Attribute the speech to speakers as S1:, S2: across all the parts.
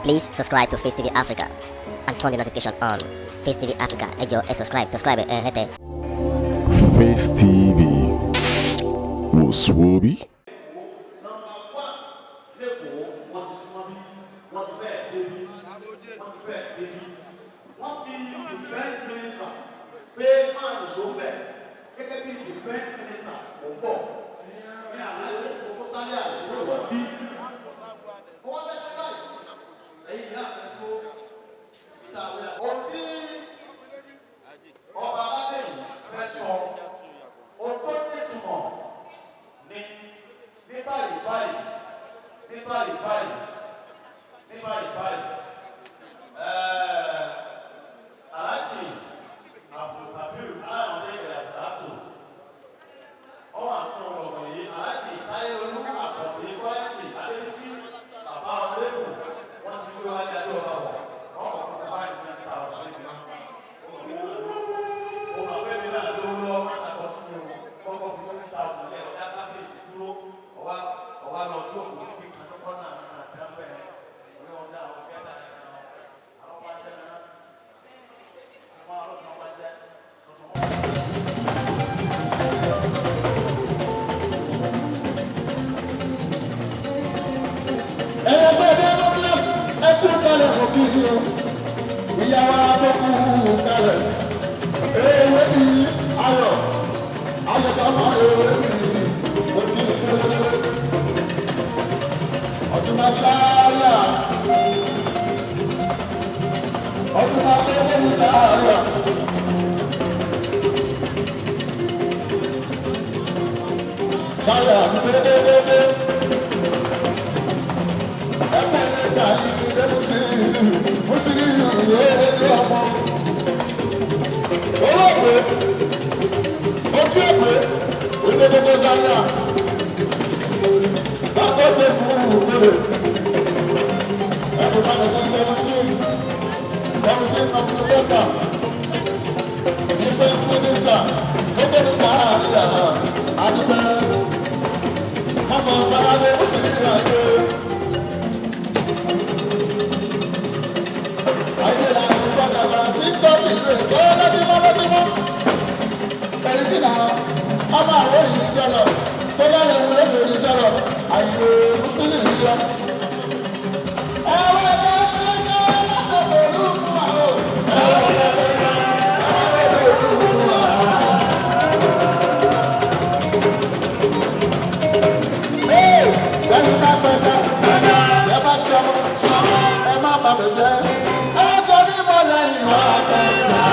S1: Please subscribe to Face TV Africa and turn the notification on. Face TV Africa, ẹ jọ̀ọ́, subscribe, hete.
S2: Face TV was Swoby.
S3: Koko Zaria, everybody was 17 of November, Defense Minister, Koko Zaria, come on, Father, I will have ọmọ àwọn yìí sọ̀rọ̀ tó lẹ́nu ìwé sòrí sọ̀rọ̀ àyè mùsùlùmí yìí lọ. ẹ̀wọ̀n ẹ̀ka ẹ̀ka ẹ̀ka olú fún wa o. ẹ̀wọ̀n ẹ̀ka ẹ̀ka olú fún wa. Bẹ́ẹ̀ni bá pẹ̀ka ẹ bá ṣọmọ ẹ má bàbẹ̀ jẹ́ ẹ tó ní mọ́ lẹ́yìn wá pẹ̀ka.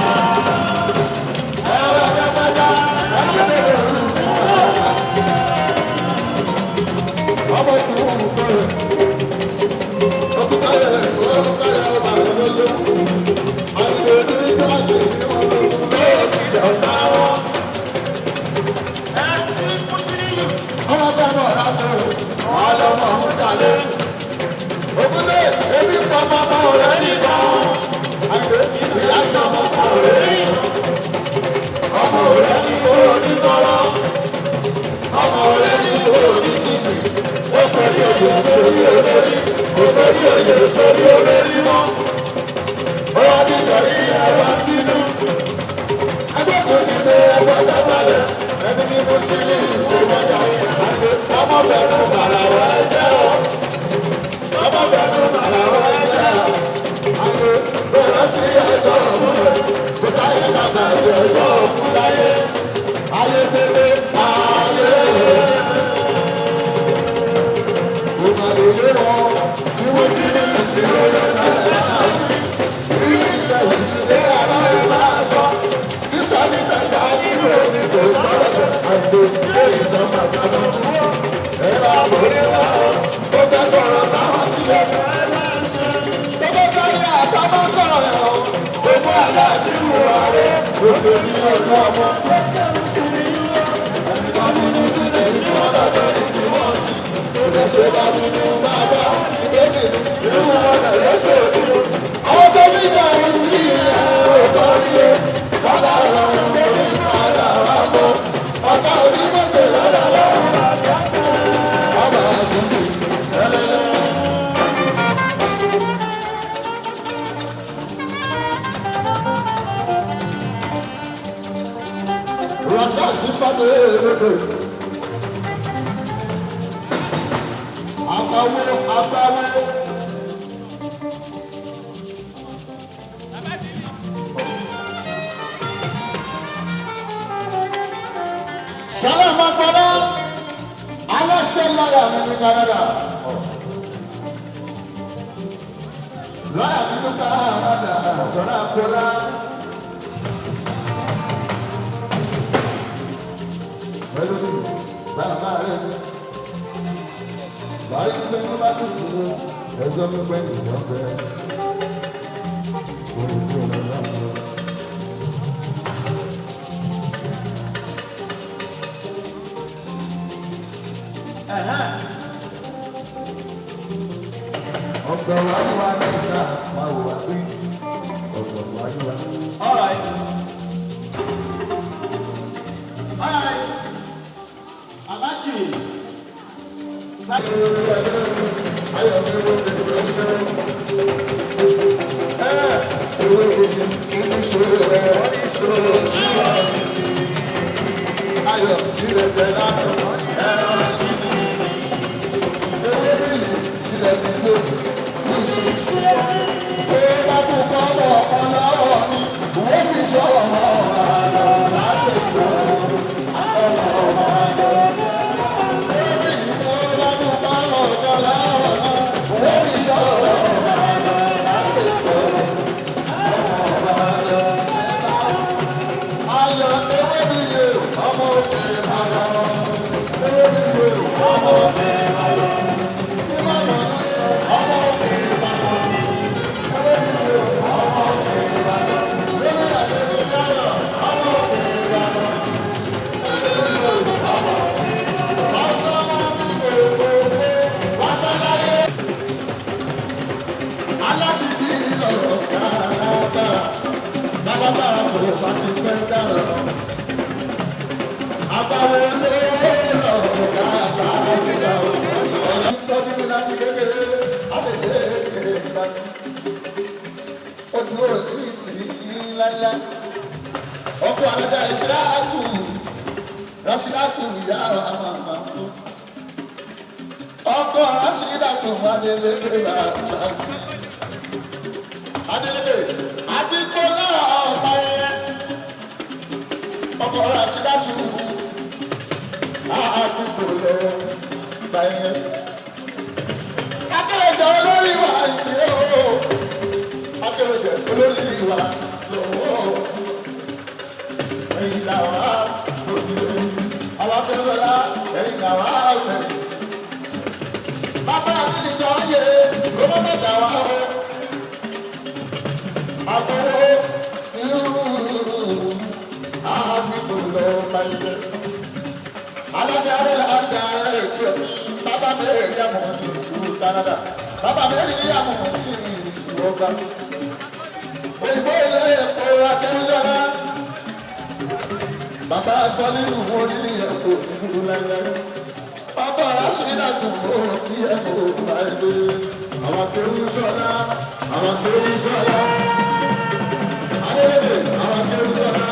S3: Sórí olórí wọn, ọ̀rọ̀ bí sọ̀rí ẹ̀rọ bínú. Ẹgbẹ́ kò ní lé ẹgbẹ́ tẹ́gbàlẹ̀, ẹni bí mo sí ní ìfowópamọ́ ìyàgbé. Ọmọ bẹ̀rù màlàwọ̀ ẹ̀jẹ̀ o, ọmọ bẹ̀rù màlàwọ̀ ẹ̀jẹ̀ o. Àgbẹ̀ bẹ̀rẹ̀ sí ẹjọ́ òkúlẹ̀, kò sáyé bàbá ẹjọ́ òkú láyé. Ayé pépé, ayé kò má lè yé wọn. Tí wọ́n sí ní ìtìlóyè náà ìgbà ìdílé àbá ìbá sọ. Sísá ní tẹ̀ka nínú omi kò sọ̀rọ̀ àìdè ṣé ìtàn bàtà lọ. Ẹ bá borí wá o, ó fẹ́ sọ̀rọ̀ sáwọn tí ẹ fẹ́ ṣe. Koko Zaria àtàwọn sọ̀rọ̀ ẹ̀ o. Gbogbo àlá àti ìwà rẹ̀ kò sí ní ọdún ọmọ. Ẹnìkan nínú títí tí wọ́n lọ́jọ́ ìdí wọ́n sí. Kò lè ṣe bá nínú bàbá. Àwọn tó ní ìjà wọn sí ọ̀tọ̀ nílé, wọ́n lára ọ̀rọ̀ ní padà wá mọ́. Ọ̀gá onímọ̀tò lọ́dọ̀ lọ́wọ́ ọmọ àtúntò ẹlẹ́lẹ́. lóde. Àgbáwo. Sọlá Magbọ́lá, aláṣẹ lọ́yà mi ní Canada. Lọ́yà mi ní Canada, Sọlá Magbọ́lá. Pẹ̀lú mi, bàbá rẹ̀ mi. Báyìí pé mo bá dùn fún mi, ẹ̀sọ́ mi pẹ́ nìyẹn bẹ́ẹ̀. Orí tí o lọ lọ́wọ́. Ọgbọ̀n wájú wa nígbà máa wò wá pé ọgbọ̀n wájú wa. All right. Abachi. Ayọ̀ mi wo ni o ṣe? Ewé kejì kí ni ìṣòro rẹ̀? Wọ́n ní ìṣòro sí wa. Ayọ̀ ilẹ̀ jẹ̀ lánàá, ẹ̀rọ sí mi. Ewé bíyì ilẹ̀ fi lò. Ó bá kú kọ́mọ ọ̀kan lọ́wọ́ mi, ìwé fi sọ̀rọ̀ mọ́ àlọ́ láti tó ọmọ àjọ. Bébí ó bá kú kọ́mọ ọ̀kan lọ́wọ́ mi, ìwé fi sọ̀rọ̀ mọ́ àlọ́ láti tó ọmọ àjọ. Ayọ̀ ewé bí yé ọmọ òkè àlọ́. Ewé bí yé ọmọ òkè àlọ́. Ìmọ̀ràn ọmọ òkè àlọ́. Ọkọ̀ alájà Rashidatu ìyá àmàmà. Ọkọ̀ Rashidatu Adeleke bàbá. Adeleke Adikola ọ̀pá yẹn. Ọkọ̀ Rashidatu Adikola ọ̀pá yẹn. Akẹ́rẹ̀jẹ̀ olórí wa ìdí o. Akẹ́rẹ̀jẹ̀ olórí wa lọ́wọ́. Ẹ̀yin làwọn á lòdì lórí. Àwọn afẹ́fẹ́lá ẹ̀yin làwọn á lòdì. Bàbá mi ni jọ yé ló má bàtà wá o. Àbúrò àbíkò lọ balẹ̀. Aláṣẹ àrẹ̀lẹ̀ àgbà rẹ̀ kí o. Bàbá mi rí àmọ̀ ní ìlú Canada. Bàbá mi rí àmọ̀ ní ìlú ọgbà. Òyìnbó ilé ẹ̀kọ́ akẹ́rùjọ́lá. Bàbá sọ nínú orí ẹ̀kọ́ ìlú lẹ́lẹ́. Bàbá Rashidatu kí ẹ̀kọ́ láìlé. Àwọn akéwì sọ́lá, àwọn akéwì sọ́lá. Adélébè, àwọn akéwì sọ́lá.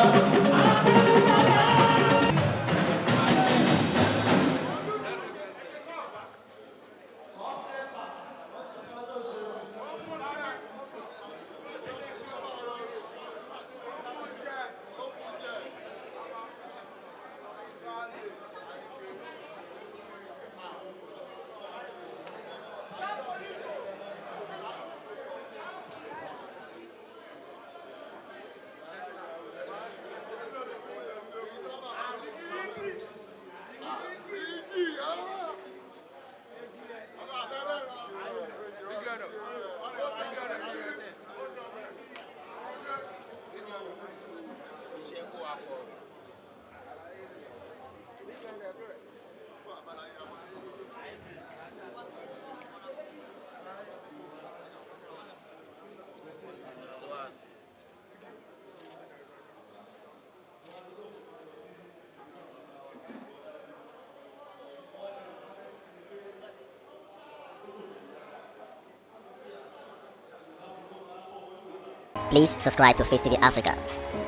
S1: Please subscribe to Face TV Africa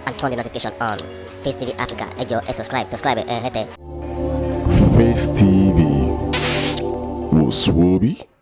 S1: and turn the notification on. Face TV Africa, ẹ jọ̀ọ́ ẹ subscribe, hete.
S2: Face TV was Swoby.